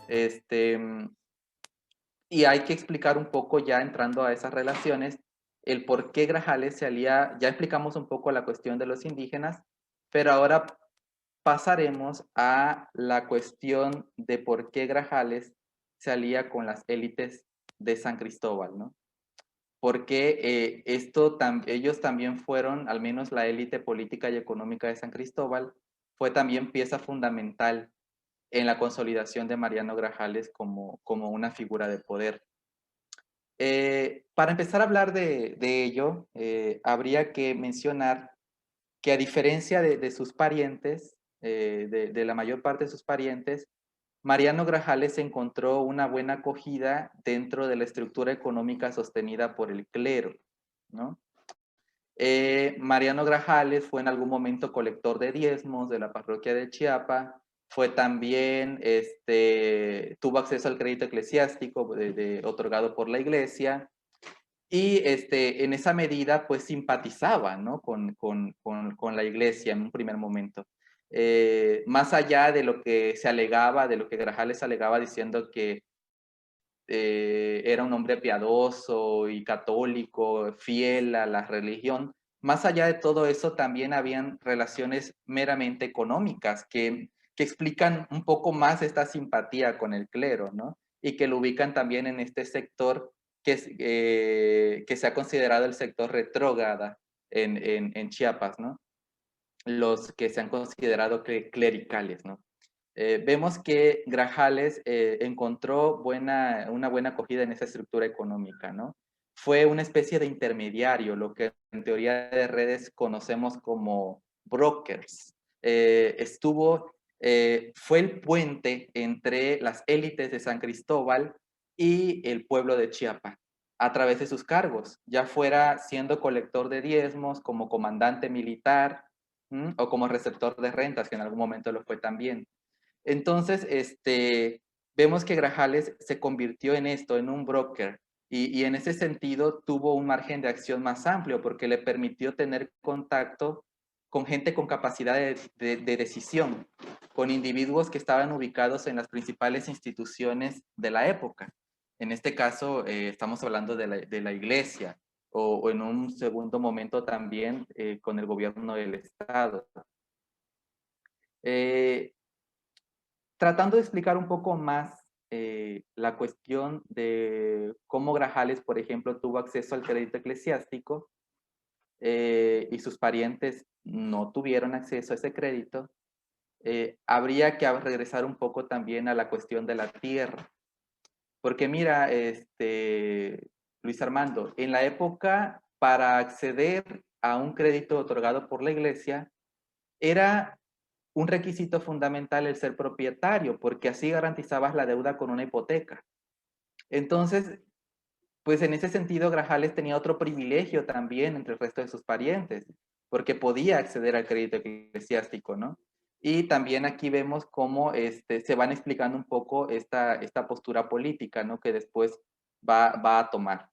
Este, y hay que explicar un poco ya entrando a esas relaciones, el por qué Grajales se alía, ya explicamos un poco la cuestión de los indígenas, pero ahora pasaremos a la cuestión de por qué Grajales se alía con las élites de San Cristóbal, ¿no? Porque ellos también fueron, al menos la élite política y económica de San Cristóbal, fue también pieza fundamental en la consolidación de Mariano Grajales como una figura de poder. Para empezar a hablar de ello, habría que mencionar que a diferencia de sus parientes, de la mayor parte de sus parientes, Mariano Grajales encontró una buena acogida dentro de la estructura económica sostenida por el clero, ¿no? Mariano Grajales fue en algún momento colector de diezmos de la parroquia de Chiapa, fue también, tuvo acceso al crédito eclesiástico otorgado por la iglesia, y en esa medida pues simpatizaba, ¿no? con la iglesia en un primer momento. Más allá de lo que se alegaba, de lo que Grajales alegaba diciendo que era un hombre piadoso y católico, fiel a la religión. Más allá de todo eso, también habían relaciones meramente económicas que explican un poco más esta simpatía con el clero, ¿no? Y que lo ubican también en este sector que se ha considerado el sector retrógrada en Chiapas, ¿no? Los que se han considerado clericales, ¿no? Vemos que Grajales encontró una buena acogida en esa estructura económica, ¿no? Fue una especie de intermediario, lo que en teoría de redes conocemos como brokers. Fue el puente entre las élites de San Cristóbal y el pueblo de Chiapa a través de sus cargos, ya fuera siendo colector de diezmos, como comandante militar, o como receptor de rentas, que en algún momento lo fue también. Entonces, vemos que Grajales se convirtió en esto, en un broker, y en ese sentido tuvo un margen de acción más amplio porque le permitió tener contacto con gente con capacidad de decisión, con individuos que estaban ubicados en las principales instituciones de la época. En este caso, estamos hablando de la iglesia, o en un segundo momento también con el gobierno del Estado. Eh, Tratando de explicar un poco más la cuestión de cómo Grajales, por ejemplo, tuvo acceso al crédito eclesiástico y sus parientes no tuvieron acceso a ese crédito, habría que regresar un poco también a la cuestión de la tierra. Porque mira, Luis Armando, en la época para acceder a un crédito otorgado por la iglesia, era un requisito fundamental el ser propietario, porque así garantizabas la deuda con una hipoteca. Entonces, pues en ese sentido, Grajales tenía otro privilegio también entre el resto de sus parientes, porque podía acceder al crédito eclesiástico, ¿no? Y también aquí vemos cómo se van explicando un poco esta postura política, ¿no? Que después va a tomar.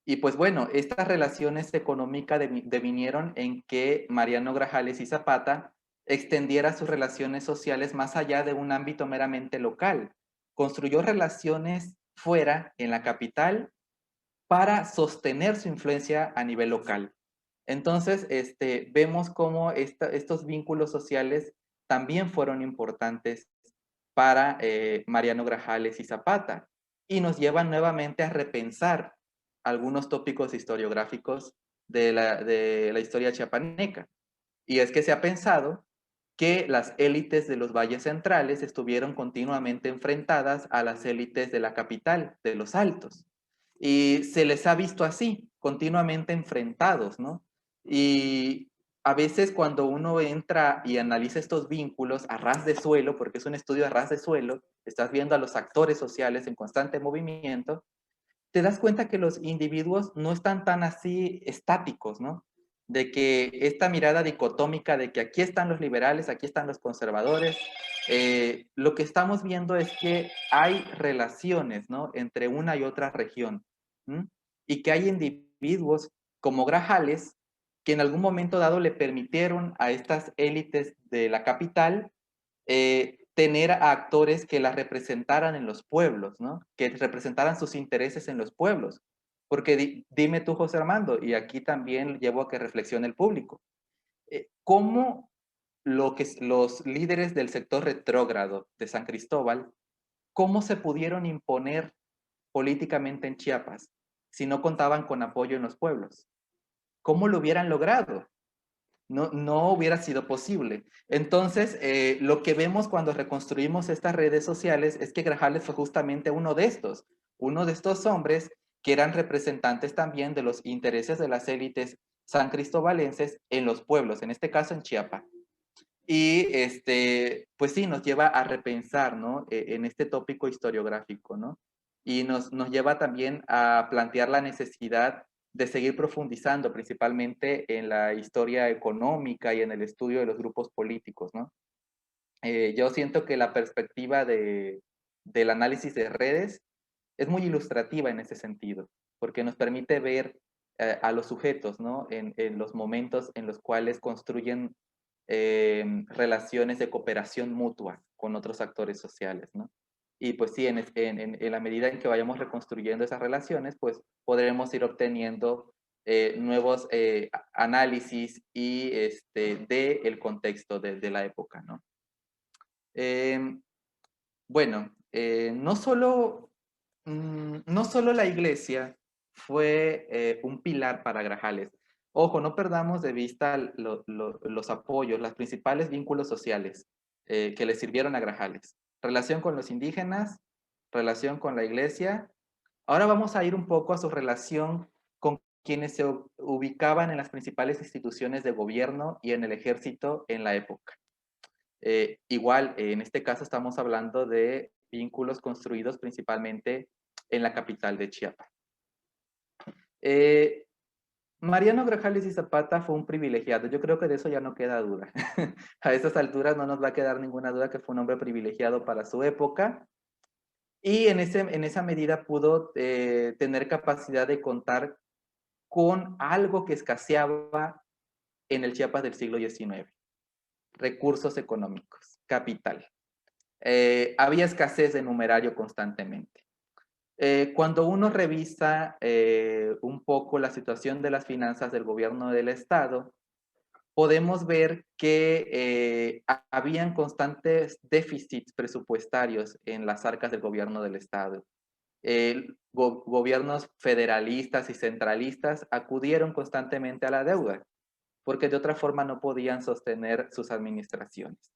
Y pues bueno, estas relaciones económicas devinieron en que Mariano Grajales y Zapata extendiera sus relaciones sociales más allá de un ámbito meramente local. Construyó relaciones fuera, en la capital, para sostener su influencia a nivel local. Entonces, vemos cómo estos vínculos sociales también fueron importantes para Mariano Grajales y Zapata y nos llevan nuevamente a repensar algunos tópicos historiográficos de la historia chiapaneca. Y es que se ha pensado que las élites de los valles centrales estuvieron continuamente enfrentadas a las élites de la capital, de los altos. Y se les ha visto así, continuamente enfrentados, ¿no? Y a veces cuando uno entra y analiza estos vínculos a ras de suelo, porque es un estudio a ras de suelo, estás viendo a los actores sociales en constante movimiento, te das cuenta que los individuos no están tan así estáticos, ¿no? De que esta mirada dicotómica de que aquí están los liberales, aquí están los conservadores, lo que estamos viendo es que hay relaciones, ¿no? Entre una y otra región, ¿m? Y que hay individuos como Grajales que en algún momento dado le permitieron a estas élites de la capital tener a actores que las representaran en los pueblos, ¿no? Que representaran sus intereses en los pueblos. Porque dime tú, José Armando, y aquí también llevo a que reflexione el público, ¿cómo los líderes del sector retrógrado de San Cristóbal, cómo se pudieron imponer políticamente en Chiapas si no contaban con apoyo en los pueblos? ¿Cómo lo hubieran logrado? No hubiera sido posible. Entonces, lo que vemos cuando reconstruimos estas redes sociales es que Grajales fue justamente uno de estos hombres que eran representantes también de los intereses de las élites san cristobalenses en los pueblos, en este caso en Chiapas. Y pues sí, nos lleva a repensar, ¿no? En este tópico historiográfico, ¿no? Y nos lleva también a plantear la necesidad de seguir profundizando principalmente en la historia económica y en el estudio de los grupos políticos, ¿no? Yo siento que la perspectiva del análisis de redes es muy ilustrativa en ese sentido, porque nos permite ver a los sujetos, ¿no? En los momentos en los cuales construyen relaciones de cooperación mutua con otros actores sociales, ¿no? Y pues sí, en la medida en que vayamos reconstruyendo esas relaciones, pues podremos ir obteniendo nuevos análisis y de el contexto de la época, ¿no? Bueno, no solo la iglesia fue un pilar para Grajales. Ojo, no perdamos de vista los apoyos, los principales vínculos sociales que le sirvieron a Grajales. Relación con los indígenas, relación con la iglesia. Ahora vamos a ir un poco a su relación con quienes se ubicaban en las principales instituciones de gobierno y en el ejército en la época. Igual, en este caso estamos hablando de vínculos construidos principalmente en la capital de Chiapas. Mariano Grajales y Zapata fue un privilegiado. Yo creo que de eso ya no queda duda. A estas alturas no nos va a quedar ninguna duda que fue un hombre privilegiado para su época. Y en esa medida pudo tener capacidad de contar con algo que escaseaba en el Chiapas del siglo XIX. Recursos económicos, capital. Había escasez de numerario constantemente. Cuando uno revisa un poco la situación de las finanzas del gobierno del Estado, podemos ver que habían constantes déficits presupuestarios en las arcas del gobierno del Estado. Gobiernos federalistas y centralistas acudieron constantemente a la deuda, porque de otra forma no podían sostener sus administraciones.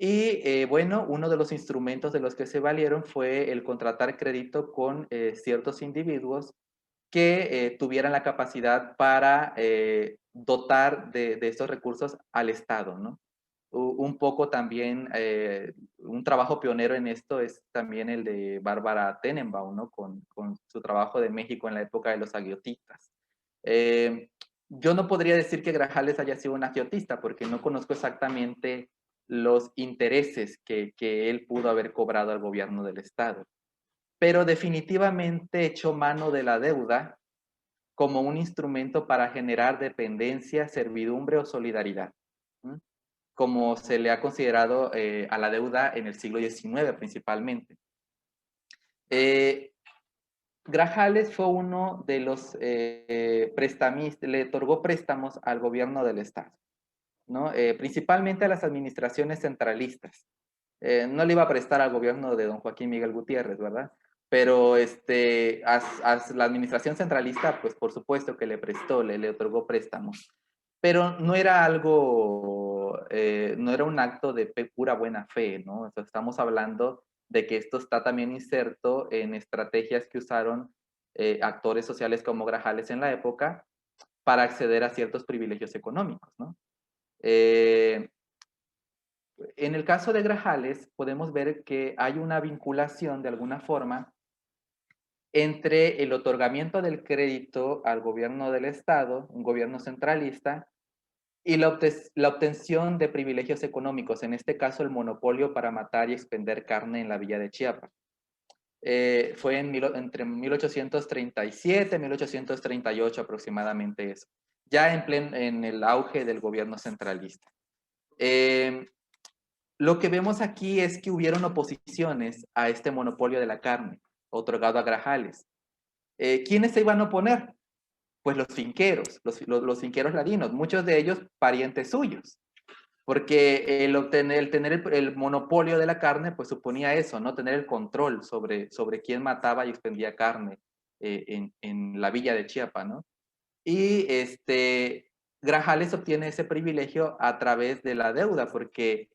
Y bueno, uno de los instrumentos de los que se valieron fue el contratar crédito con ciertos individuos que tuvieran la capacidad para dotar de estos recursos al Estado, ¿no? Un poco también, un trabajo pionero en esto es también el de Bárbara Tenenbaum, ¿no? Con su trabajo de México en la época de los agiotistas. Yo no podría decir que Grajales haya sido un agiotista porque no conozco exactamente los intereses que él pudo haber cobrado al gobierno del Estado. Pero definitivamente echó mano de la deuda como un instrumento para generar dependencia, servidumbre o solidaridad, ¿sí? Como se le ha considerado a la deuda en el siglo XIX principalmente. Grajales fue uno de los prestamistas, le otorgó préstamos al gobierno del Estado, ¿no? Principalmente a las administraciones centralistas. No le iba a prestar al gobierno de don Joaquín Miguel Gutiérrez, ¿verdad? Pero a la administración centralista, pues por supuesto que le prestó, le otorgó préstamos. Pero no era algo, no era un acto de pura buena fe, ¿no? O sea, estamos hablando de que esto está también inserto en estrategias que usaron actores sociales como Grajales en la época para acceder a ciertos privilegios económicos, ¿no? En el caso de Grajales, podemos ver que hay una vinculación de alguna forma entre el otorgamiento del crédito al gobierno del Estado, un gobierno centralista, y la obtención de privilegios económicos, en este caso el monopolio para matar y expender carne en la villa de Chiapas. Fue entre 1837 y 1838 aproximadamente eso, ya en el auge del gobierno centralista. lo que vemos aquí es que hubieron oposiciones a este monopolio de la carne otorgado a Grajales. ¿Quiénes se iban a oponer? Pues los finqueros, los finqueros ladinos, muchos de ellos parientes suyos, porque el tener el monopolio de la carne, pues suponía eso, ¿no? Tener el control sobre quién mataba y expendía carne en la villa de Chiapa, ¿no? Y Grajales obtiene ese privilegio a través de la deuda, porque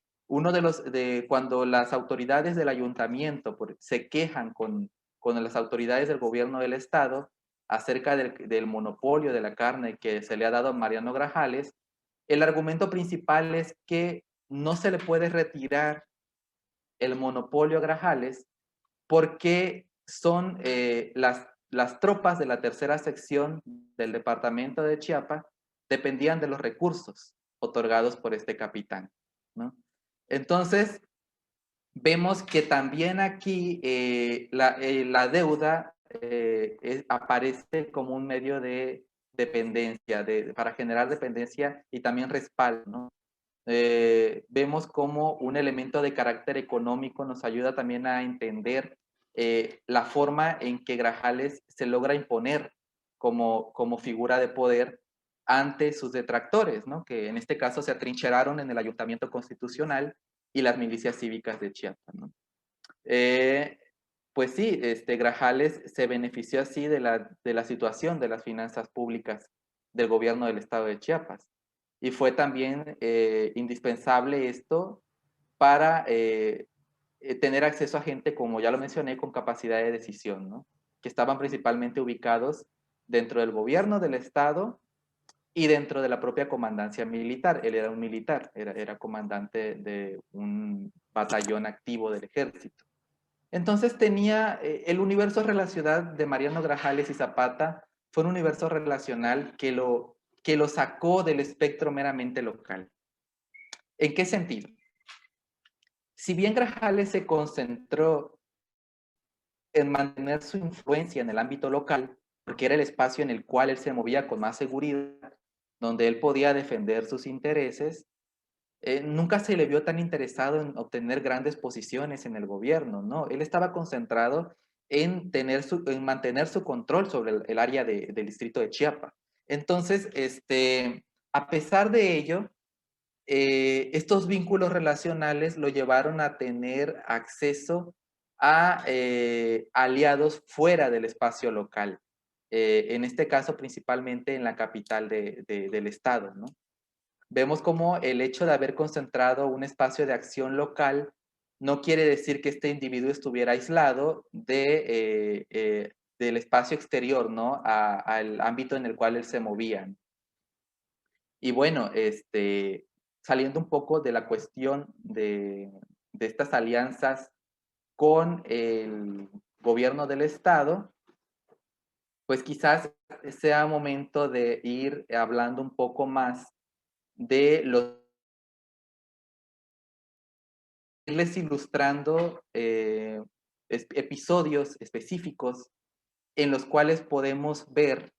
cuando las autoridades del ayuntamiento se quejan con las autoridades del gobierno del estado acerca del monopolio de la carne que se le ha dado a Mariano Grajales, el argumento principal es que no se le puede retirar el monopolio a Grajales porque son las tropas de la tercera sección del departamento de Chiapas dependían de los recursos otorgados por este capitán, ¿no? Entonces, vemos que también aquí la deuda aparece como un medio de dependencia, para generar dependencia y también respaldo, ¿no? Vemos como un elemento de carácter económico nos ayuda también a entender la forma en que Grajales se logra imponer como figura de poder ante sus detractores, ¿no? Que en este caso se atrincheraron en el ayuntamiento constitucional y las milicias cívicas de Chiapas, ¿no? Eh, pues sí, Grajales se benefició así de la situación de las finanzas públicas del gobierno del estado de Chiapas. Y fue también indispensable esto para tener acceso a gente, como ya lo mencioné, con capacidad de decisión, ¿no? Que estaban principalmente ubicados dentro del gobierno del estado y dentro de la propia comandancia militar. Él era un militar, era comandante de un batallón activo del ejército. Entonces tenía el universo relacional de Mariano Grajales y Zapata fue un universo relacional que lo sacó del espectro meramente local. ¿En qué sentido? Si bien Grajales se concentró en mantener su influencia en el ámbito local, porque era el espacio en el cual él se movía con más seguridad, donde él podía defender sus intereses, nunca se le vio tan interesado en obtener grandes posiciones en el gobierno, ¿no? Él estaba concentrado en mantener su control sobre el área del distrito de Chiapa. Entonces, a pesar de ello, estos vínculos relacionales lo llevaron a tener acceso a aliados fuera del espacio local, en este caso principalmente en la capital del estado, ¿no? Vemos como el hecho de haber concentrado un espacio de acción local no quiere decir que este individuo estuviera aislado del espacio exterior, ¿no? Al ámbito en el cual él se movía. Y bueno, saliendo un poco de la cuestión de estas alianzas con el gobierno del estado, pues quizás sea momento de ir hablando un poco más de los irles ilustrando episodios específicos en los cuales podemos ver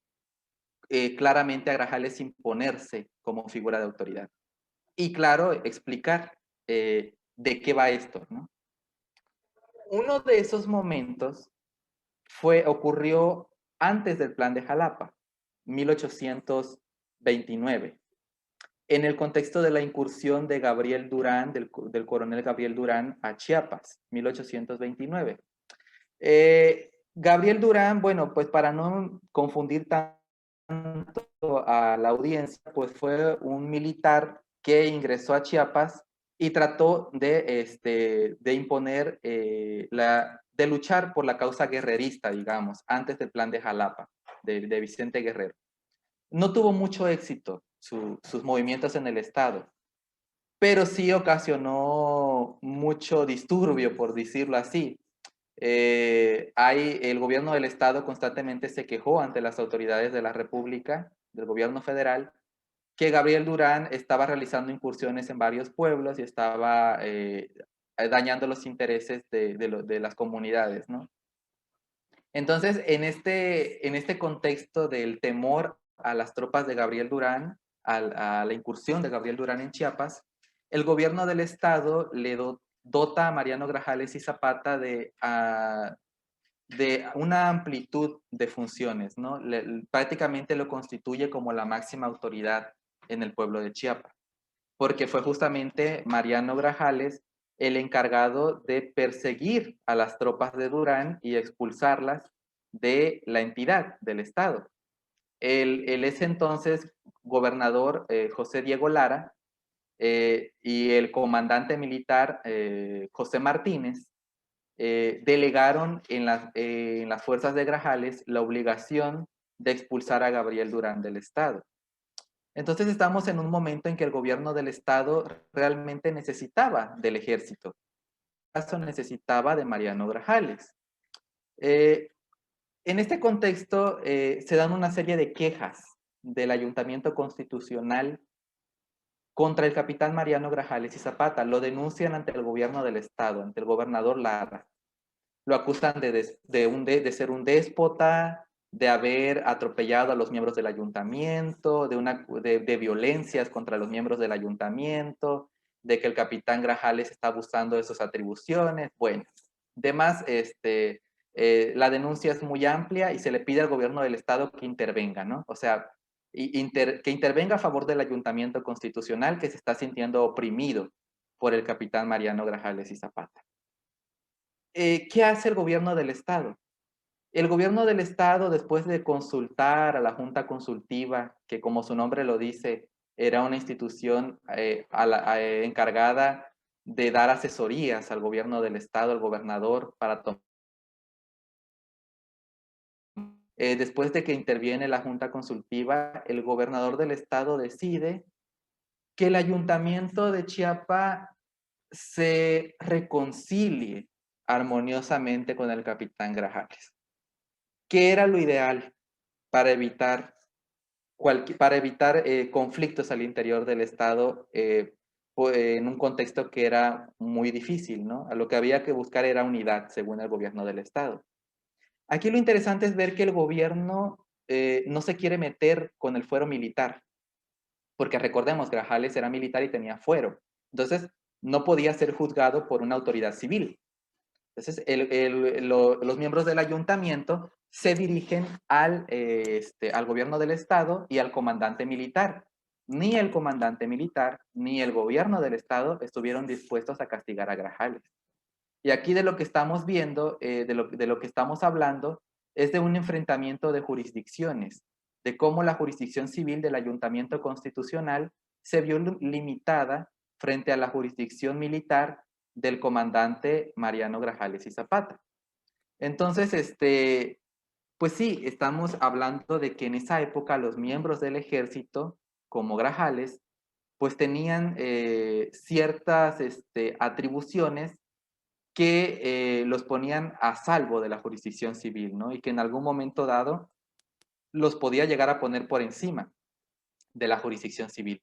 claramente a Grajales imponerse como figura de autoridad. Y claro, explicar de qué va esto, ¿no? Uno de esos momentos ocurrió antes del Plan de Jalapa, 1829, en el contexto de la incursión de Gabriel Durán, del coronel Gabriel Durán a Chiapas, 1829. Gabriel Durán, bueno, pues para no confundir tanto a la audiencia, pues fue un militar que ingresó a Chiapas y trató de imponer, de luchar por la causa guerrerista, digamos, antes del Plan de Jalapa, de Vicente Guerrero. No tuvo mucho éxito sus movimientos en el estado, pero sí ocasionó mucho disturbio, por decirlo así. El gobierno del estado constantemente se quejó ante las autoridades de la República, del gobierno federal, que Gabriel Durán estaba realizando incursiones en varios pueblos y estaba dañando los intereses de las comunidades, ¿no? Entonces, en este contexto del temor a las tropas de Gabriel Durán, a la incursión de Gabriel Durán en Chiapas, el gobierno del estado le dota a Mariano Grajales y Zapata de una amplitud de funciones, ¿no? Prácticamente lo constituye como la máxima autoridad en el pueblo de Chiapas, porque fue justamente Mariano Grajales el encargado de perseguir a las tropas de Durán y expulsarlas de la entidad, del estado. El ese entonces gobernador José Diego Lara y el comandante militar José Martínez delegaron en las fuerzas de Grajales la obligación de expulsar a Gabriel Durán del Estado. Entonces estamos en un momento en que el gobierno del Estado realmente necesitaba del ejército. En este caso necesitaba de Mariano Grajales. Eh, en este contexto se dan una serie de quejas del ayuntamiento constitucional contra el capitán Mariano Grajales y Zapata. Lo denuncian ante el gobierno del Estado, ante el gobernador Lara. Lo acusan de ser un déspota, de haber atropellado a los miembros del ayuntamiento, de violencias contra los miembros del ayuntamiento, de que el capitán Grajales está abusando de sus atribuciones. Bueno, además, la denuncia es muy amplia y se le pide al gobierno del estado que intervenga, ¿no? O sea, que intervenga a favor del ayuntamiento constitucional que se está sintiendo oprimido por el capitán Mariano Grajales y Zapata. ¿Qué hace el gobierno del estado? El gobierno del estado, después de consultar a la Junta Consultiva, que como su nombre lo dice, era una institución encargada de dar asesorías al gobierno del estado, al gobernador, para tomar. Después de que interviene la Junta Consultiva, el gobernador del estado decide que el ayuntamiento de Chiapa se reconcilie armoniosamente con el capitán Grajales. ¿Qué era lo ideal para evitar, conflictos al interior del Estado en un contexto que era muy difícil, ¿no? A lo que había que buscar era unidad, según el gobierno del Estado. Aquí lo interesante es ver que el gobierno no se quiere meter con el fuero militar, porque recordemos, Grajales era militar y tenía fuero. Entonces, no podía ser juzgado por una autoridad civil. Entonces, los miembros del ayuntamiento se dirigen al gobierno del estado y al comandante militar. Ni el comandante militar ni el gobierno del estado estuvieron dispuestos a castigar a Grajales. Y aquí de lo que estamos viendo, de lo que estamos hablando, es de un enfrentamiento de jurisdicciones, de cómo la jurisdicción civil del ayuntamiento constitucional se vio limitada frente a la jurisdicción militar del comandante Mariano Grajales y Zapata. Entonces, pues sí, estamos hablando de que en esa época los miembros del ejército, como Grajales, pues tenían ciertas atribuciones que los ponían a salvo de la jurisdicción civil, ¿no? Y que en algún momento dado los podía llegar a poner por encima de la jurisdicción civil.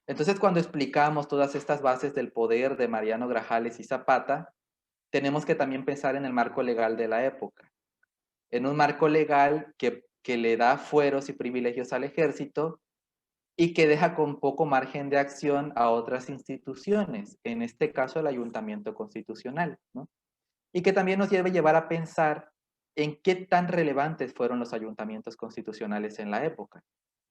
Entonces, cuando explicamos todas estas bases del poder de Mariano Grajales y Zapata, tenemos que también pensar en el marco legal de la época, en un marco legal que le da fueros y privilegios al ejército y que deja con poco margen de acción a otras instituciones, en este caso el ayuntamiento constitucional, ¿no? Y que también nos debe llevar a pensar en qué tan relevantes fueron los ayuntamientos constitucionales en la época,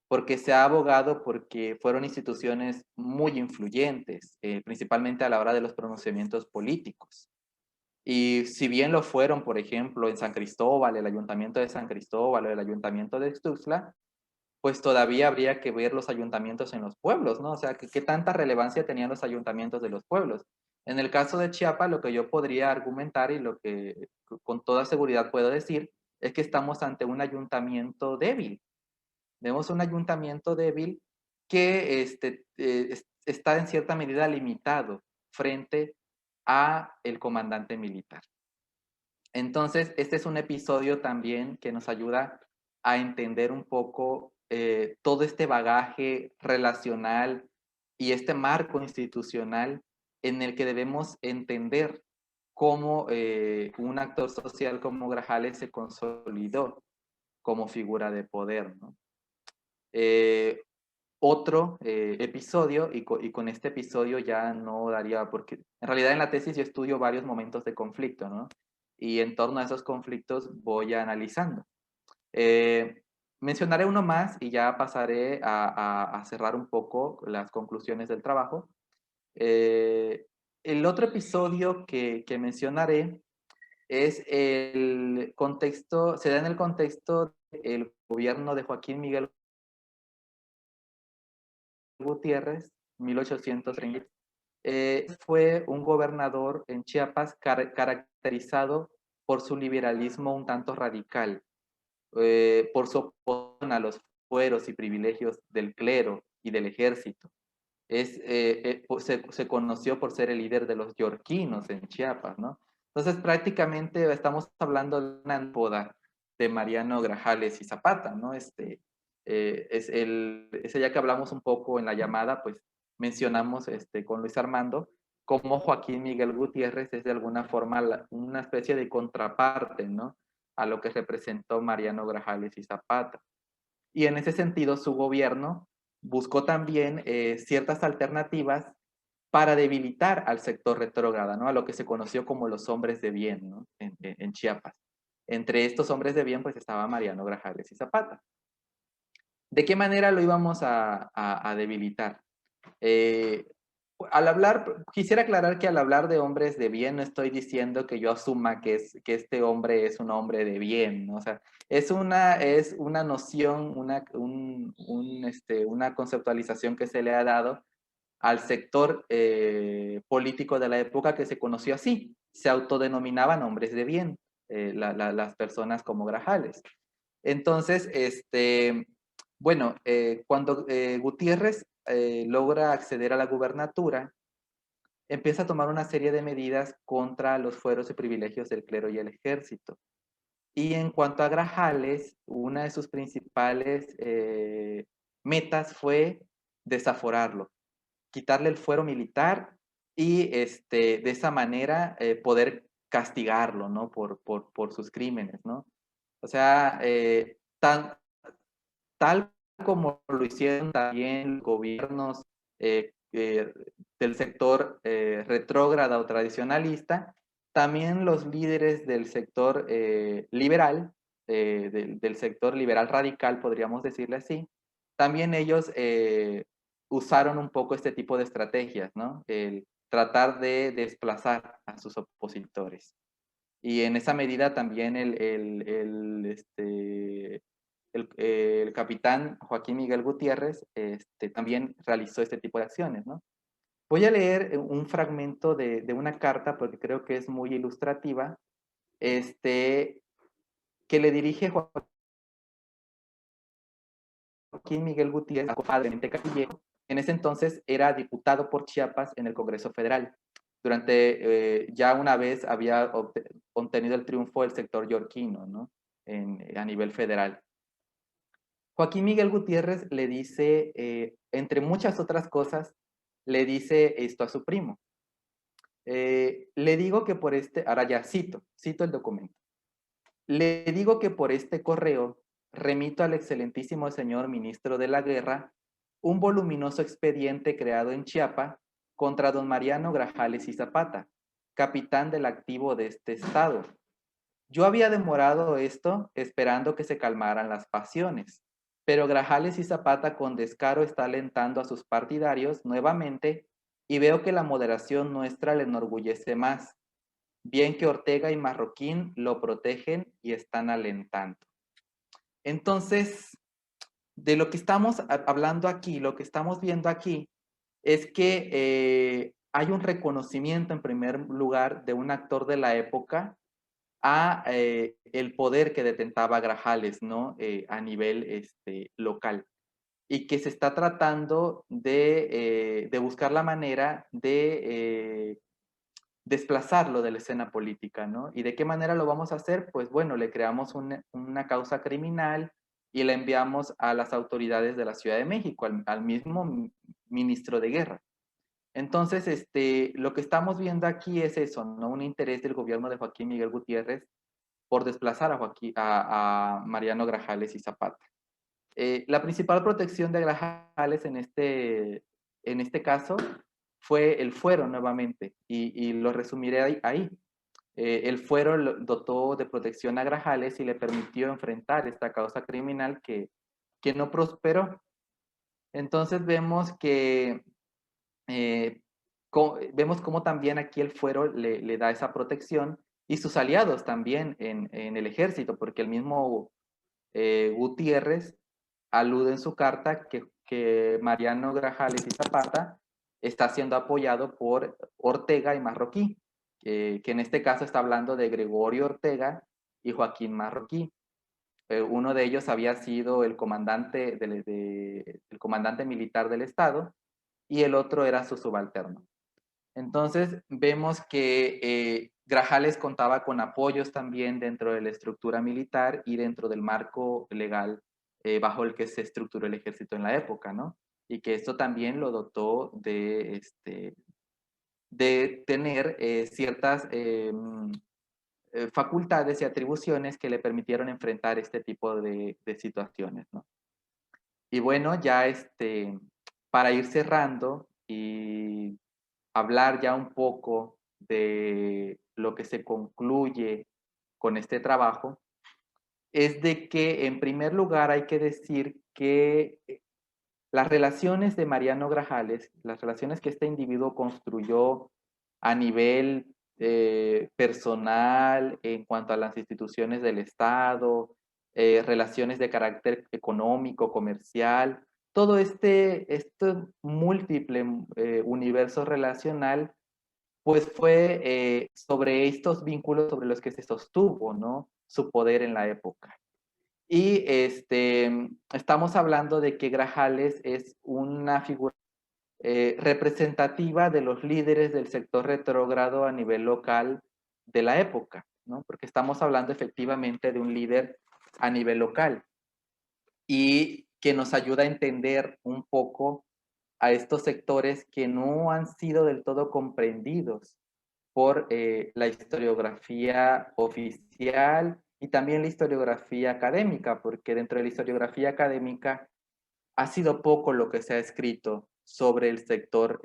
porque se ha abogado porque fueron instituciones muy influyentes, principalmente a la hora de los pronunciamientos políticos. Y si bien lo fueron, por ejemplo, en San Cristóbal, el ayuntamiento de San Cristóbal o el ayuntamiento de Tuxtla, pues todavía habría que ver los ayuntamientos en los pueblos, ¿no? O sea, ¿qué tanta relevancia tenían los ayuntamientos de los pueblos? En el caso de Chiapas, lo que yo podría argumentar y lo que con toda seguridad puedo decir es que estamos ante un ayuntamiento débil. Vemos un ayuntamiento débil que está en cierta medida limitado frente a el comandante militar. Entonces, este es un episodio también que nos ayuda a entender un poco todo este bagaje relacional y este marco institucional en el que debemos entender cómo un actor social como Grajales se consolidó como figura de poder, ¿no? otro episodio, y con este episodio ya no daría, porque en realidad en la tesis yo estudio varios momentos de conflicto, ¿no? Y en torno a esos conflictos voy analizando. Eh, Mencionaré uno más y ya pasaré a cerrar un poco las conclusiones del trabajo. El otro episodio que mencionaré es el contexto, se da en el contexto del gobierno de Joaquín Miguel Gutiérrez, 1830. Fue un gobernador en Chiapas caracterizado por su liberalismo un tanto radical, por su oposición a los fueros y privilegios del clero y del ejército. Se conoció por ser el líder de los yorquinos en Chiapas, ¿no? Entonces prácticamente estamos hablando de una antípoda de Mariano Grajales y Zapata, ¿no? Ese ya que hablamos un poco en la llamada, pues mencionamos con Luis Armando cómo Joaquín Miguel Gutiérrez es de alguna forma una especie de contraparte, ¿no? A lo que representó Mariano Grajales y Zapata. Y en ese sentido, su gobierno buscó también ciertas alternativas para debilitar al sector retrógrada, ¿no? A lo que se conoció como los hombres de bien, ¿no? En Chiapas. Entre estos hombres de bien, pues estaba Mariano Grajales y Zapata. ¿De qué manera lo íbamos a debilitar? Eh, Al hablar, quisiera aclarar que al hablar de hombres de bien, no estoy diciendo que yo asuma que este hombre es un hombre de bien, ¿no? O sea, es una noción, una conceptualización que se le ha dado al sector político de la época que se conoció así. Se autodenominaban hombres de bien, las personas como Grajales. Entonces, bueno, cuando Gutiérrez logra acceder a la gubernatura, empieza a tomar una serie de medidas contra los fueros y privilegios del clero y el ejército. Y en cuanto a Grajales, una de sus principales metas fue desaforarlo, quitarle el fuero militar y de esa manera poder castigarlo, ¿no? Por sus crímenes, ¿no? O sea, tal como lo hicieron también gobiernos del sector retrógrada o tradicionalista, también los líderes del sector liberal, del sector liberal radical, podríamos decirle así, también ellos usaron un poco este tipo de estrategias, ¿no? El tratar de desplazar a sus opositores. Y en esa medida también el capitán Joaquín Miguel Gutiérrez también realizó este tipo de acciones, ¿no? Voy a leer un fragmento de una carta porque creo que es muy ilustrativa, que le dirige Joaquín Miguel Gutiérrez, padre de Castillejo. En ese entonces era diputado por Chiapas en el Congreso Federal. Ya una vez había obtenido el triunfo del sector yorquino, ¿no? A nivel federal. Joaquín Miguel Gutiérrez le dice, entre muchas otras cosas, le dice esto a su primo. Le digo que por ahora ya cito el documento. Le digo que por este correo remito al excelentísimo señor ministro de la Guerra un voluminoso expediente creado en Chiapa contra don Mariano Grajales y Zapata, capitán del activo de este estado. Yo había demorado esto esperando que se calmaran las pasiones, pero Grajales y Zapata con descaro está alentando a sus partidarios nuevamente y veo que la moderación nuestra le enorgullece más. Bien que Ortega y Marroquín lo protegen y están alentando. Entonces, de lo que estamos hablando aquí, lo que estamos viendo aquí, es que hay un reconocimiento en primer lugar de un actor de la época a el poder que detentaba Grajales, ¿no? A nivel local. Y que se está tratando de buscar la manera de desplazarlo de la escena política, ¿no? ¿Y de qué manera lo vamos a hacer? Pues bueno, le creamos una causa criminal y la enviamos a las autoridades de la Ciudad de México, al mismo ministro de Guerra. Entonces, lo que estamos viendo aquí es eso, ¿no? Un interés del gobierno de Joaquín Miguel Gutiérrez por desplazar a Mariano Grajales y Zapata. La principal protección de Grajales en este caso fue el fuero nuevamente, y lo resumiré ahí. El fuero dotó de protección a Grajales y le permitió enfrentar esta causa criminal que no prosperó. Entonces eh, vemos cómo también aquí el fuero le da esa protección y sus aliados también en el ejército, porque el mismo Gutiérrez alude en su carta que Mariano Grajales y Zapata está siendo apoyado por Ortega y Marroquí, que en este caso está hablando de Gregorio Ortega y Joaquín Marroquí. Uno de ellos había sido el comandante, el comandante militar del Estado y el otro era su subalterno. Entonces vemos que Grajales contaba con apoyos también dentro de la estructura militar y dentro del marco legal bajo el que se estructuró el ejército en la época, ¿no? Y que esto también lo dotó de tener ciertas facultades y atribuciones que le permitieron enfrentar este tipo de situaciones, ¿no? Y bueno, ya para ir cerrando y hablar ya un poco de lo que se concluye con este trabajo, es de que en primer lugar hay que decir que las relaciones de Mariano Grajales, las relaciones que este individuo construyó a nivel personal en cuanto a las instituciones del Estado, relaciones de carácter económico, comercial, todo este múltiple universo relacional, pues fue sobre estos vínculos sobre los que se sostuvo, ¿no? Su poder en la época. Y estamos hablando de que Grajales es una figura representativa de los líderes del sector retrógrado a nivel local de la época, ¿no? Porque estamos hablando efectivamente de un líder a nivel local y que nos ayuda a entender un poco a estos sectores que no han sido del todo comprendidos por la historiografía oficial y también la historiografía académica, porque dentro de la historiografía académica ha sido poco lo que se ha escrito sobre el sector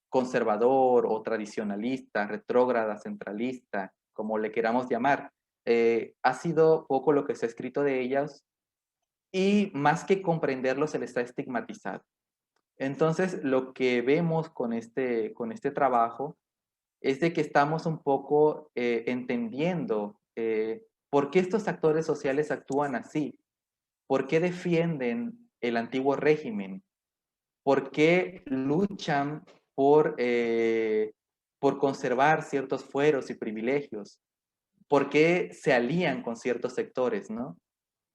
conservador o tradicionalista, retrógrada, centralista, como le queramos llamar. Ha sido poco lo que se ha escrito de ellas y más que comprenderlo se les ha estigmatizado. Entonces, lo que vemos con este trabajo es de que estamos un poco entendiendo por qué estos actores sociales actúan así, por qué defienden el antiguo régimen, por qué luchan por conservar ciertos fueros y privilegios, por qué se alían con ciertos sectores, ¿no?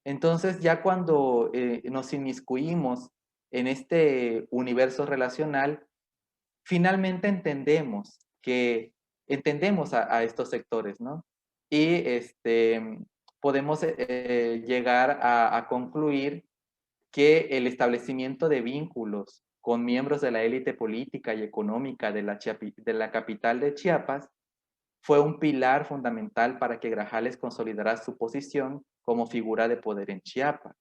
Entonces, ya cuando nos inmiscuimos en este universo relacional, finalmente entendemos a estos sectores, ¿no? Y podemos llegar a concluir que el establecimiento de vínculos con miembros de la élite política y económica de la capital de Chiapas fue un pilar fundamental para que Grajales consolidara su posición como figura de poder en Chiapas.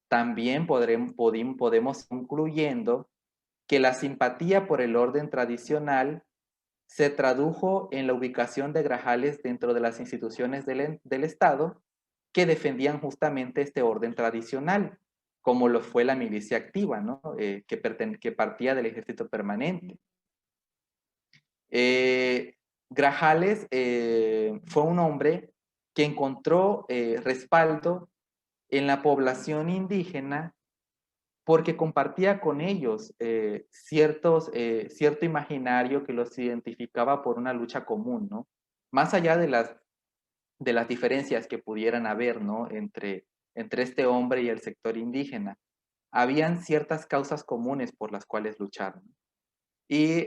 También podemos concluyendo que la simpatía por el orden tradicional se tradujo en la ubicación de Grajales dentro de las instituciones del Estado que defendían justamente este orden tradicional, como lo fue la milicia activa, ¿no? Que partía del ejército permanente. Grajales fue un hombre que encontró respaldo en la población indígena porque compartía con ellos cierto imaginario que los identificaba por una lucha común, ¿no? Más allá de las diferencias que pudieran haber, ¿no? Entre este hombre y el sector indígena, habían ciertas causas comunes por las cuales luchar, ¿no? Y,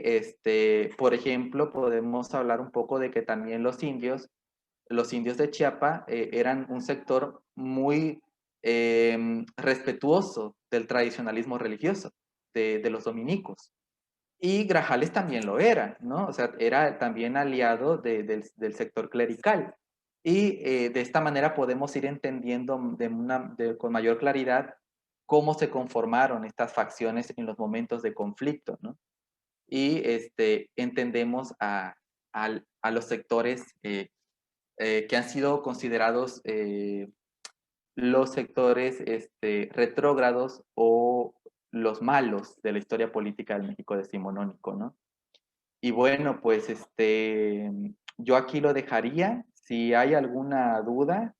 por ejemplo, podemos hablar un poco de que también los indios de Chiapas eran un sector muy respetuoso del tradicionalismo religioso de los dominicos. Y Grajales también lo era, ¿no? O sea, era también aliado del sector clerical. Y de esta manera podemos ir entendiendo con mayor claridad cómo se conformaron estas facciones en los momentos de conflicto, ¿no? Y entendemos a los sectores que han sido considerados los sectores retrógrados o los malos de la historia política del México decimonónico, ¿no? Y bueno, pues yo aquí lo dejaría. Si hay alguna duda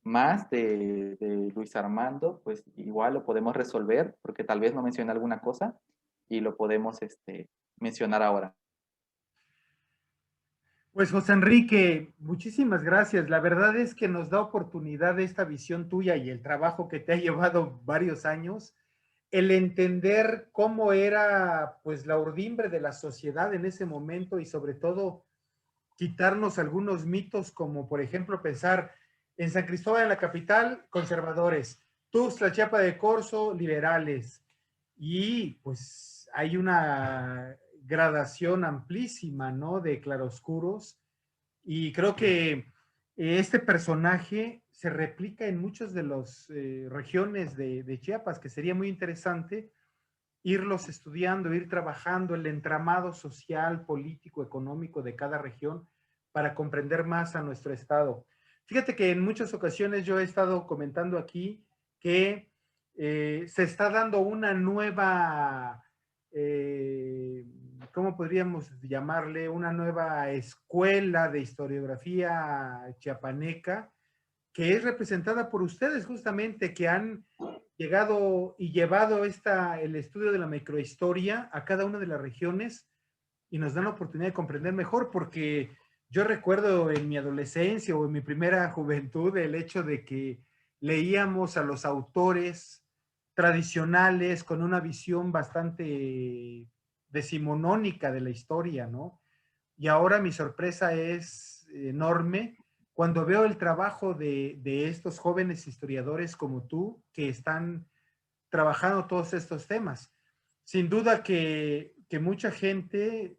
más de Luis Armando, pues igual lo podemos resolver, porque tal vez no mencioné alguna cosa y lo podemos mencionar ahora. Pues José Enrique, muchísimas gracias. La verdad es que nos da oportunidad esta visión tuya y el trabajo que te ha llevado varios años, el entender cómo era pues la urdimbre de la sociedad en ese momento y sobre todo quitarnos algunos mitos como por ejemplo pensar en San Cristóbal en la capital, conservadores, Tuxtla, Chiapa de Corzo, liberales y pues hay una gradación amplísima, ¿no? De claroscuros y creo que este personaje se replica en muchas de las regiones de Chiapas, que sería muy interesante irlos estudiando, ir trabajando el entramado social, político, económico de cada región para comprender más a nuestro estado. Fíjate que en muchas ocasiones yo he estado comentando aquí que se está dando una nueva, ¿cómo podríamos llamarle? Una nueva escuela de historiografía chiapaneca que es representada por ustedes justamente, que han llegado y llevado el estudio de la microhistoria a cada una de las regiones y nos dan la oportunidad de comprender mejor, porque yo recuerdo en mi adolescencia o en mi primera juventud el hecho de que leíamos a los autores tradicionales con una visión bastante decimonónica de la historia, ¿no? Y ahora mi sorpresa es enorme cuando veo el trabajo de estos jóvenes historiadores como tú que están trabajando todos estos temas. Sin duda que mucha gente,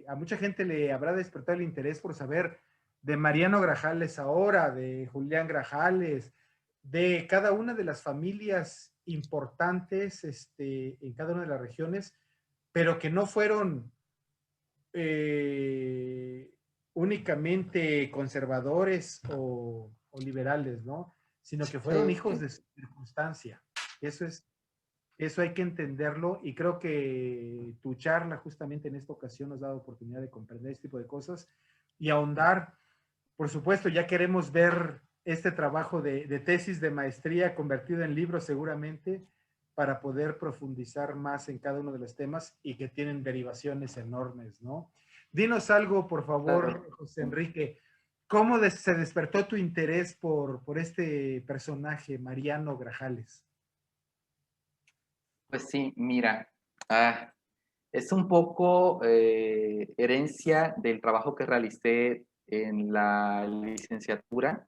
a mucha gente le habrá despertado el interés por saber de Mariano Grajales ahora, de Julián Grajales, de cada una de las familias importantes en cada una de las regiones, pero que no fueron eh, únicamente conservadores o liberales, ¿no? Sino que fueron hijos de su circunstancia. Eso es, eso hay que entenderlo y creo que tu charla justamente en esta ocasión nos ha dado oportunidad de comprender este tipo de cosas y ahondar. Por supuesto, ya queremos ver este trabajo de tesis de maestría convertido en libro seguramente para poder profundizar más en cada uno de los temas y que tienen derivaciones enormes, ¿no? Dinos algo, por favor, José Enrique. ¿Cómo se despertó tu interés por este personaje, Mariano Grajales? Pues sí, mira, ah, es un poco herencia del trabajo que realicé en la licenciatura.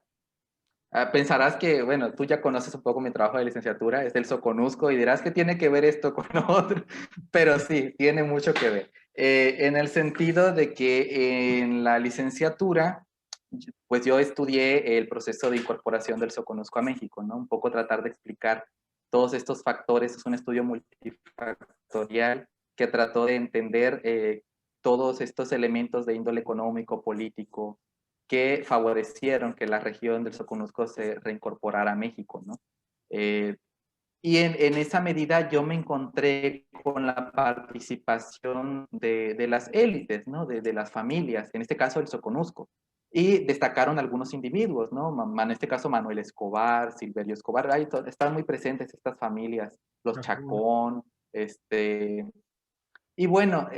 Pensarás que, bueno, tú ya conoces un poco mi trabajo de licenciatura, es del Soconusco, y dirás que tiene que ver esto con otro, pero sí, tiene mucho que ver. En el sentido de que en la licenciatura, pues yo estudié el proceso de incorporación del Soconusco a México, ¿no? Un poco tratar de explicar todos estos factores, es un estudio multifactorial que trató de entender todos estos elementos de índole económico, político, que favorecieron que la región del Soconusco se reincorporara a México, ¿no? Eh, y en esa medida yo me encontré con la participación de las élites, ¿no? De las familias, en este caso el Soconusco. Y destacaron algunos individuos, ¿no? En este caso Manuel Escobar, Silverio Escobar, ahí están muy presentes estas familias, los Chacón, y bueno,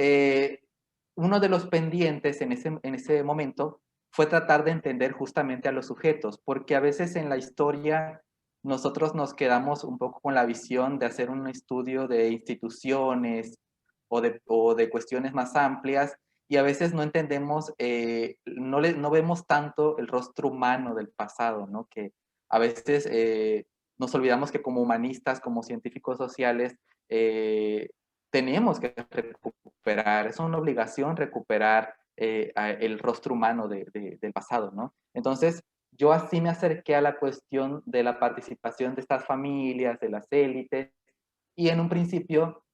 uno de los pendientes en ese momento fue tratar de entender justamente a los sujetos, porque a veces en la historia nosotros nos quedamos un poco con la visión de hacer un estudio de instituciones o de cuestiones más amplias y a veces no entendemos, no vemos tanto el rostro humano del pasado, ¿no? Que a veces nos olvidamos que como humanistas, como científicos sociales, tenemos que recuperar, es una obligación recuperar el rostro humano del pasado, ¿no? Entonces, yo así me acerqué a la cuestión de la participación de estas familias, de las élites, y en un principio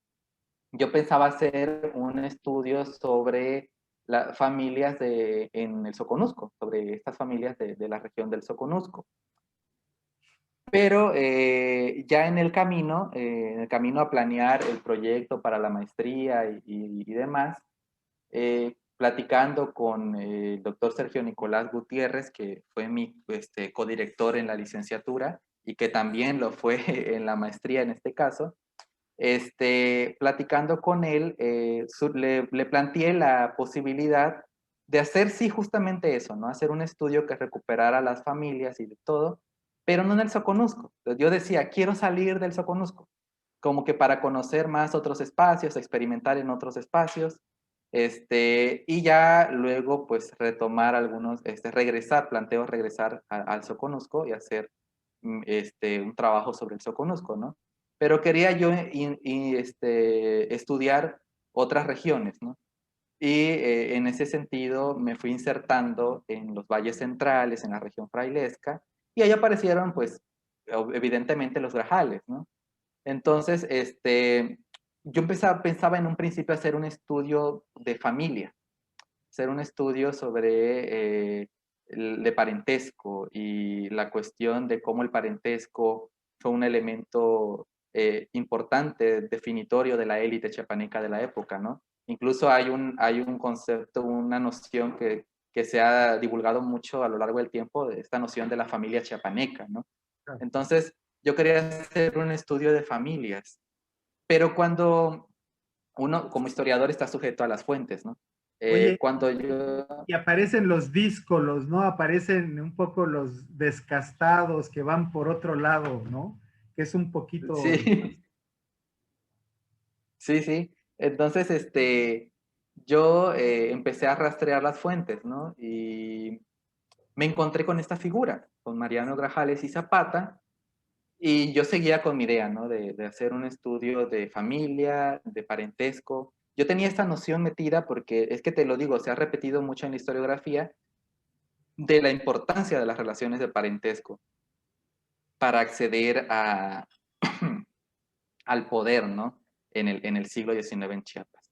yo pensaba hacer un estudio sobre las familias en el Soconusco, sobre estas familias de la región del Soconusco. Pero ya en el camino a planear el proyecto para la maestría y demás, platicando con el doctor Sergio Nicolás Gutiérrez, que fue mi codirector en la licenciatura y que también lo fue en la maestría en este caso, platicando con él, le planteé la posibilidad de hacer, sí, justamente eso, ¿no? Hacer un estudio que recuperara las familias y de todo, pero no en el Soconusco. Entonces, yo decía, quiero salir del Soconusco, como que para conocer más otros espacios, experimentar en otros espacios, y ya luego, pues, retomar algunos, regresar, planteo regresar al Soconusco y hacer un trabajo sobre el Soconusco, ¿no? Pero quería yo estudiar otras regiones, ¿no? Y en ese sentido me fui insertando en los valles centrales, en la región frailesca, y ahí aparecieron, pues, evidentemente los grajales, ¿no? Entonces, yo pensaba en un principio hacer un estudio de familia, hacer un estudio sobre de parentesco y la cuestión de cómo el parentesco fue un elemento importante, definitorio de la élite chiapaneca de la época, ¿no? Incluso hay un concepto, una noción que se ha divulgado mucho a lo largo del tiempo, esta noción de la familia chiapaneca, ¿no? Claro. Entonces, yo quería hacer un estudio de familias, pero cuando uno como historiador está sujeto a las fuentes, ¿no? Oye, Cuando yo... y aparecen los díscolos, ¿no? Aparecen un poco los descastados que van por otro lado, ¿no? Que es un poquito... Sí, sí, sí. Entonces, yo empecé a rastrear las fuentes, ¿no? Y me encontré con esta figura, con Mariano Grajales y Zapata, y yo seguía con mi idea, ¿no? De hacer un estudio de familia, de parentesco. Yo tenía esta noción metida porque es que te lo digo, se ha repetido mucho en la historiografía de la importancia de las relaciones de parentesco para acceder al poder, ¿no? En el siglo XIX en Chiapas.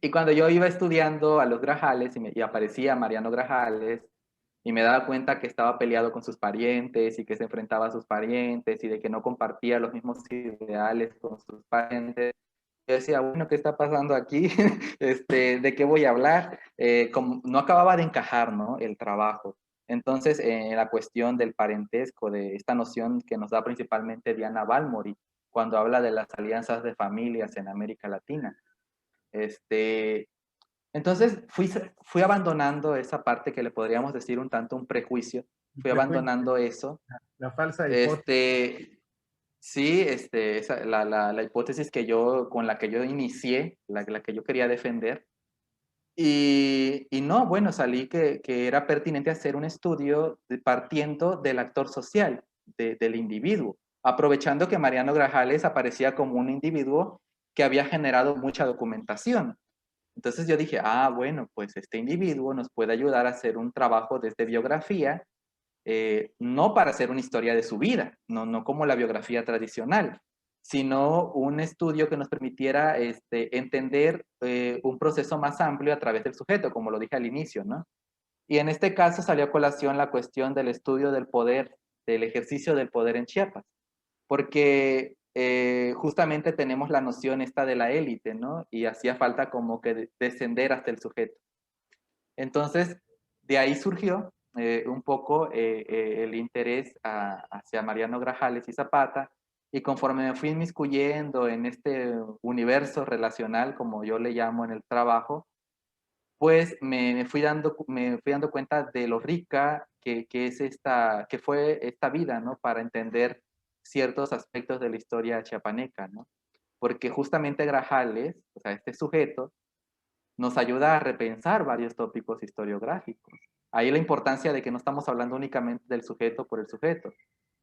Y cuando yo iba estudiando a los Grajales y aparecía Mariano Grajales y me daba cuenta que estaba peleado con sus parientes y que se enfrentaba a sus parientes y de que no compartía los mismos ideales con sus parientes, yo decía, bueno, ¿qué está pasando aquí? ¿De qué voy a hablar? Como no acababa de encajar, ¿no? El trabajo. Entonces, la cuestión del parentesco, de esta noción que nos da principalmente Diana Balmori, cuando habla de las alianzas de familias en América Latina. Este, entonces, fui abandonando esa parte que le podríamos decir un tanto un prejuicio, El fui prejuicio, abandonando eso. la falsa hipótesis. Este, Sí, la hipótesis con la que yo inicié, la que yo quería defender. Y no, bueno, salí que era pertinente hacer un estudio partiendo del actor social, del individuo, aprovechando que Mariano Grajales aparecía como un individuo que había generado mucha documentación. Entonces yo dije, ah, bueno, pues este individuo nos puede ayudar a hacer un trabajo desde biografía, no para hacer una historia de su vida, no como la biografía tradicional, sino un estudio que nos permitiera entender un proceso más amplio a través del sujeto, como lo dije al inicio, ¿no? Y en este caso salió a colación la cuestión del estudio del poder, del ejercicio del poder en Chiapas, porque justamente tenemos la noción esta de la élite, ¿no? Y hacía falta como que descender hasta el sujeto. Entonces, de ahí surgió un poco el interés hacia Mariano Grajales y Zapata, y conforme me fui inmiscuyendo en este universo relacional, como yo le llamo en el trabajo, pues me fui dando cuenta de lo rica que fue esta vida, ¿no? Para entender ciertos aspectos de la historia chiapaneca, ¿no? Porque justamente Grajales, o sea, este sujeto, nos ayuda a repensar varios tópicos historiográficos. Ahí la importancia de que no estamos hablando únicamente del sujeto por el sujeto,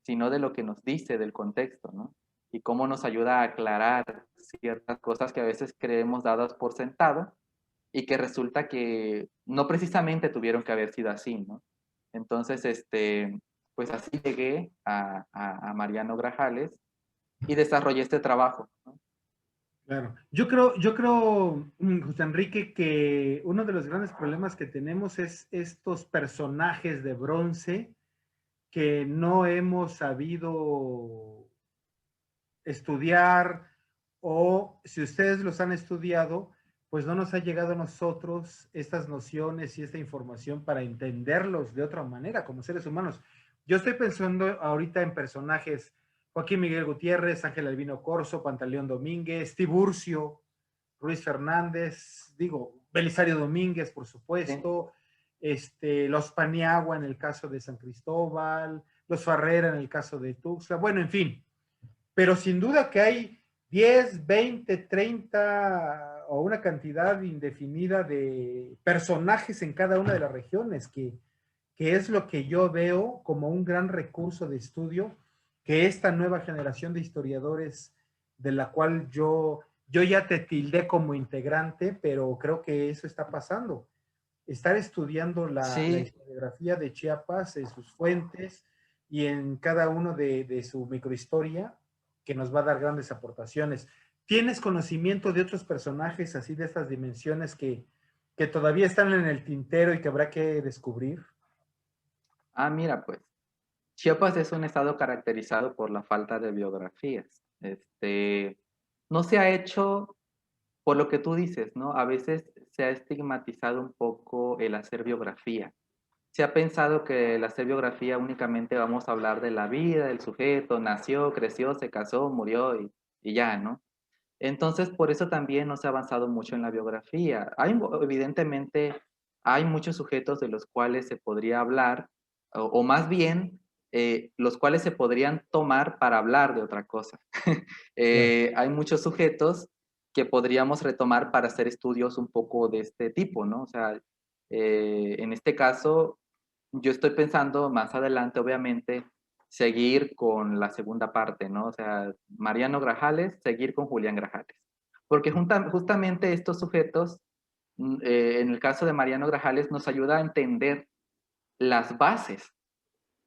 sino de lo que nos dice del contexto, ¿no? Y cómo nos ayuda a aclarar ciertas cosas que a veces creemos dadas por sentado y que resulta que no precisamente tuvieron que haber sido así, ¿no? Entonces, pues así llegué a Mariano Grajales y desarrollé este trabajo, ¿no? Claro. Yo creo, José Enrique, que uno de los grandes problemas que tenemos es estos personajes de bronce que no hemos sabido estudiar, o si ustedes los han estudiado, pues no nos ha llegado a nosotros estas nociones y esta información para entenderlos de otra manera como seres humanos. Yo estoy pensando ahorita en personajes: Joaquín Miguel Gutiérrez, Ángel Albino Corzo, Pantaleón Domínguez, Tiburcio, Ruiz Fernández, digo, Belisario Domínguez, por Sí, supuesto, los Paniagua en el caso de San Cristóbal, los Farrera en el caso de Tuxtla, bueno, en fin, pero sin duda que hay 10, 20, 30 o una cantidad indefinida de personajes en cada una de las regiones, que es lo que yo veo como un gran recurso de estudio, que esta nueva generación de historiadores, de la cual yo ya te tildé como integrante, pero creo que eso está pasando. Estar estudiando la sí, historiografía de Chiapas, en sus fuentes y en cada uno de su microhistoria, que nos va a dar grandes aportaciones. ¿Tienes conocimiento de otros personajes así de estas dimensiones que todavía están en el tintero y que habrá que descubrir? mira, pues, Chiapas es un estado caracterizado por la falta de biografías. No se ha hecho por lo que tú dices, ¿no? A veces se ha estigmatizado un poco el hacer biografía. Se ha pensado que el hacer biografía únicamente vamos a hablar de la vida del sujeto, nació, creció, se casó, murió y ya, ¿no? Entonces, por eso también no se ha avanzado mucho en la biografía. Evidentemente, hay muchos sujetos de los cuales se podría hablar, o más bien, los cuales se podrían tomar para hablar de otra cosa. Claro. Hay muchos sujetos que podríamos retomar para hacer estudios un poco de este tipo, ¿no? O sea, en este caso, yo estoy pensando más adelante, obviamente, seguir con la segunda parte, ¿no? O sea, Mariano Grajales, seguir con Julián Grajales. Porque justamente estos sujetos, en el caso de Mariano Grajales, nos ayuda a entender las bases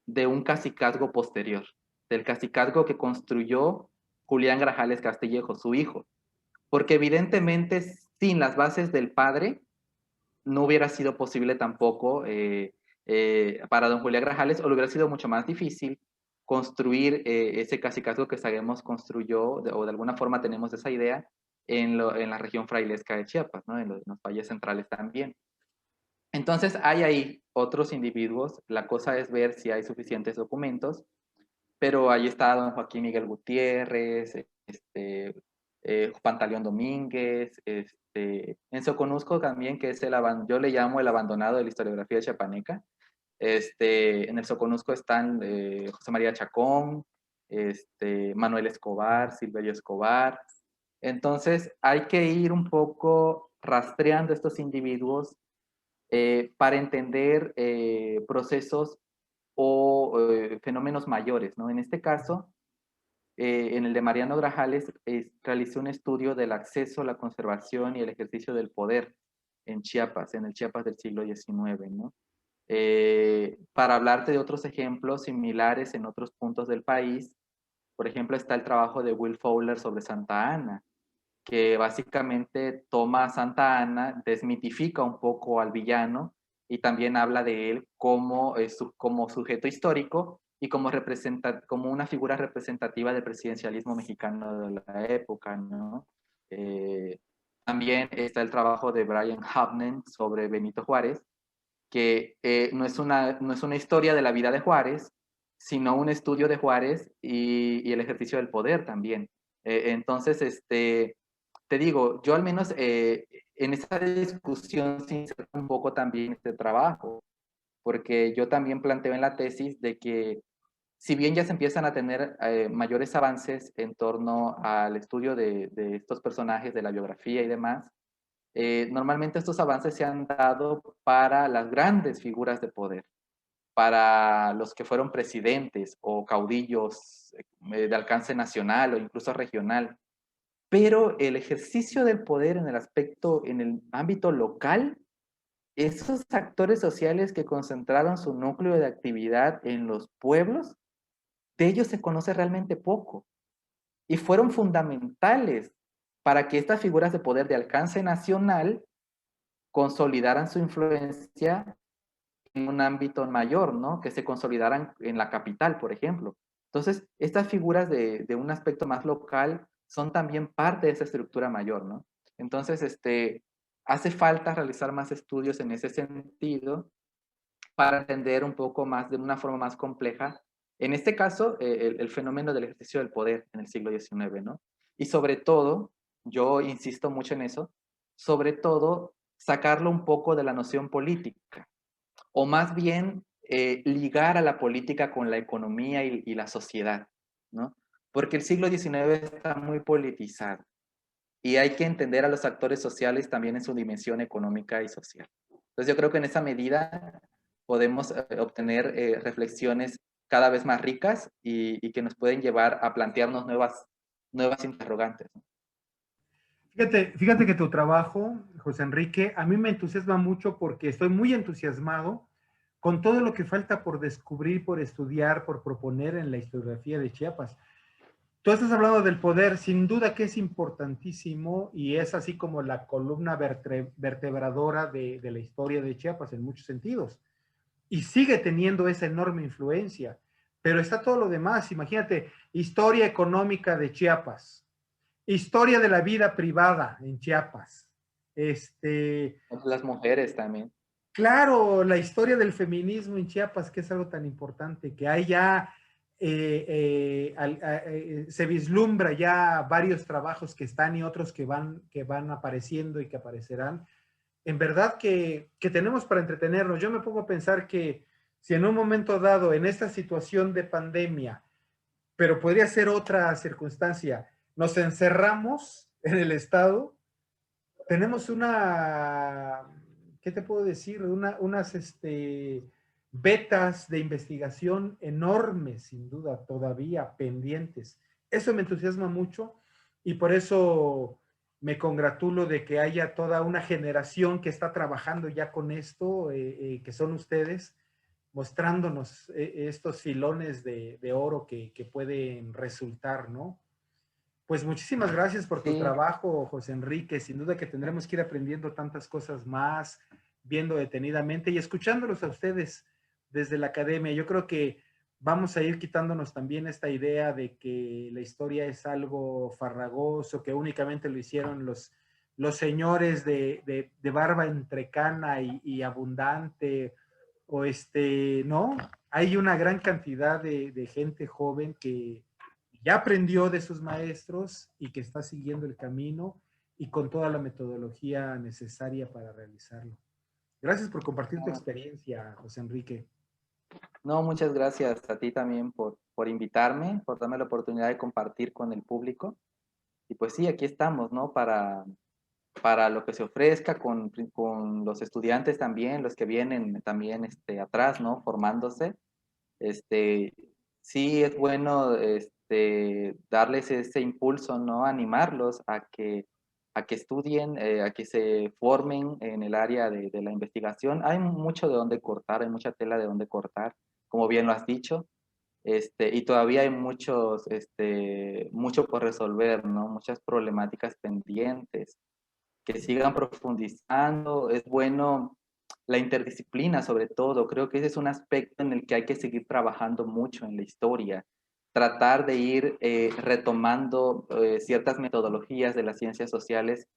de un cacicazgo posterior, del cacicazgo que construyó Julián Grajales Castillejo, su hijo. Porque evidentemente, sin las bases del padre, no hubiera sido posible tampoco para don Julián Grajales, o le hubiera sido mucho más difícil construir ese cacicazgo que sabemos construyó, o de alguna forma tenemos esa idea, en la región frailesca de Chiapas, ¿no? En los valles centrales también. Entonces hay ahí otros individuos, la cosa es ver si hay suficientes documentos, pero ahí está don Joaquín Miguel Gutiérrez, Pantaleón Domínguez, en Soconusco también, que es yo le llamo el abandonado de la historiografía chiapaneca. En el Soconusco están José María Chacón, Manuel Escobar, Silverio Escobar. Entonces hay que ir un poco rastreando estos individuos para entender procesos o fenómenos mayores, ¿no? En este caso, en el de Mariano Grajales, realizó un estudio del acceso, la conservación y el ejercicio del poder en Chiapas, en el Chiapas del siglo XIX, ¿no? Para hablarte de otros ejemplos similares en otros puntos del país, por ejemplo, está el trabajo de Will Fowler sobre Santa Ana, que básicamente toma a Santa Ana, desmitifica un poco al villano y también habla de él como, como sujeto histórico y como, como una figura representativa del presidencialismo mexicano de la época, ¿no? Eh, También está el trabajo de Brian Hubner sobre Benito Juárez, que no es una historia de la vida de Juárez, sino un estudio de Juárez y el ejercicio del poder también. Entonces, te digo, yo al menos en esa discusión sincero un poco también este trabajo, porque yo también planteo en la tesis de que si bien ya se empiezan a tener mayores avances en torno al estudio de estos personajes, de la biografía y demás, normalmente estos avances se han dado para las grandes figuras de poder, para los que fueron presidentes o caudillos de alcance nacional o incluso regional. Pero el ejercicio del poder en el aspecto, en el ámbito local, esos actores sociales que concentraron su núcleo de actividad en los pueblos, de ellos se conoce realmente poco y fueron fundamentales para que estas figuras de poder de alcance nacional consolidaran su influencia en un ámbito mayor, ¿no? Que se consolidaran en la capital, por ejemplo. Entonces, estas figuras de un aspecto más local son también parte de esa estructura mayor, ¿no? Entonces, hace falta realizar más estudios en ese sentido para entender un poco más, de una forma más compleja, en este caso, el fenómeno del ejercicio del poder en el siglo XIX, ¿no? Y sobre todo, yo insisto mucho en eso, sobre todo, sacarlo un poco de la noción política, o más bien ligar a la política con la economía y la sociedad, ¿no? Porque el siglo XIX está muy politizado y hay que entender a los actores sociales también en su dimensión económica y social. Entonces yo creo que en esa medida podemos obtener reflexiones cada vez más ricas y que nos pueden llevar a plantearnos nuevas interrogantes, ¿no? Fíjate que tu trabajo, José Enrique, a mí me entusiasma mucho porque estoy muy entusiasmado con todo lo que falta por descubrir, por estudiar, por proponer en la historiografía de Chiapas. Tú estás hablando del poder, sin duda que es importantísimo y es así como la columna vertebradora de la historia de Chiapas en muchos sentidos. Y sigue teniendo esa enorme influencia. Pero está todo lo demás. Imagínate, historia económica de Chiapas, historia de la vida privada en Chiapas. Las mujeres también. Claro, la historia del feminismo en Chiapas, que es algo tan importante, que hay ya, se vislumbra ya varios trabajos que están y otros que van apareciendo y que aparecerán. En verdad que tenemos para entretenernos. Yo me pongo a pensar que si en un momento dado, en esta situación de pandemia, pero podría ser otra circunstancia, nos encerramos en el Estado, tenemos ¿qué te puedo decir? Unas vetas de investigación enormes, sin duda, todavía pendientes. Eso me entusiasma mucho y por eso me congratulo de que haya toda una generación que está trabajando ya con esto, que son ustedes, mostrándonos estos filones de oro que pueden resultar, ¿no? Pues muchísimas gracias por tu Sí, trabajo, José Enrique. Sin duda que tendremos que ir aprendiendo tantas cosas más, viendo detenidamente y escuchándolos a ustedes desde la academia. Yo creo que vamos a ir quitándonos también esta idea de que la historia es algo farragoso, que únicamente lo hicieron los señores de barba entrecana y abundante, o ¿no? Hay una gran cantidad de gente joven que ya aprendió de sus maestros y que está siguiendo el camino y con toda la metodología necesaria para realizarlo. Gracias por compartir tu experiencia, José Enrique. no, muchas gracias a ti también por invitarme, por darme la oportunidad de compartir con el público. Y pues sí, aquí estamos, ¿no? Para lo que se ofrezca con los estudiantes también, los que vienen también atrás, ¿no? Formándose. Este, sí es bueno darles ese impulso, ¿no? Animarlos a que estudien, a que se formen en el área de la investigación. Hay mucho de dónde cortar, hay mucha tela de dónde cortar, como bien lo has dicho. Y todavía hay mucho por resolver, ¿no? Muchas problemáticas pendientes que sigan profundizando. Es bueno la interdisciplina, sobre todo. Creo que ese es un aspecto en el que hay que seguir trabajando mucho en la historia. Tratar de ir retomando ciertas metodologías de las ciencias sociales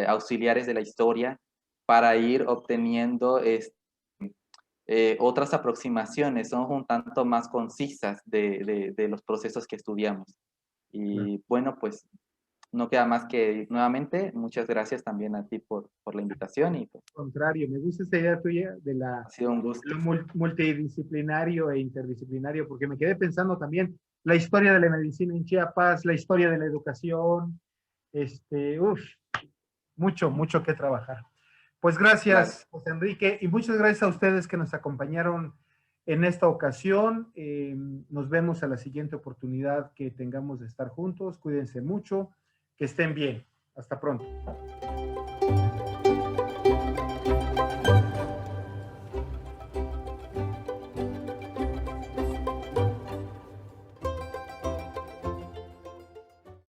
auxiliares de la historia para ir obteniendo otras aproximaciones, son un tanto más concisas de los procesos que estudiamos. Y bueno, pues no queda más que nuevamente, muchas gracias también a ti por la invitación y pues, Al contrario, me gusta esta idea tuya de ha sido un gusto. lo multidisciplinario e interdisciplinario, porque me quedé pensando también la historia de la medicina en Chiapas, la historia de la educación, uf, mucho que trabajar. Pues Claro. gracias, José Enrique, y muchas gracias a ustedes que nos acompañaron en esta ocasión. Nos vemos a la siguiente oportunidad que tengamos de estar juntos. Cuídense mucho, que estén bien. Hasta pronto.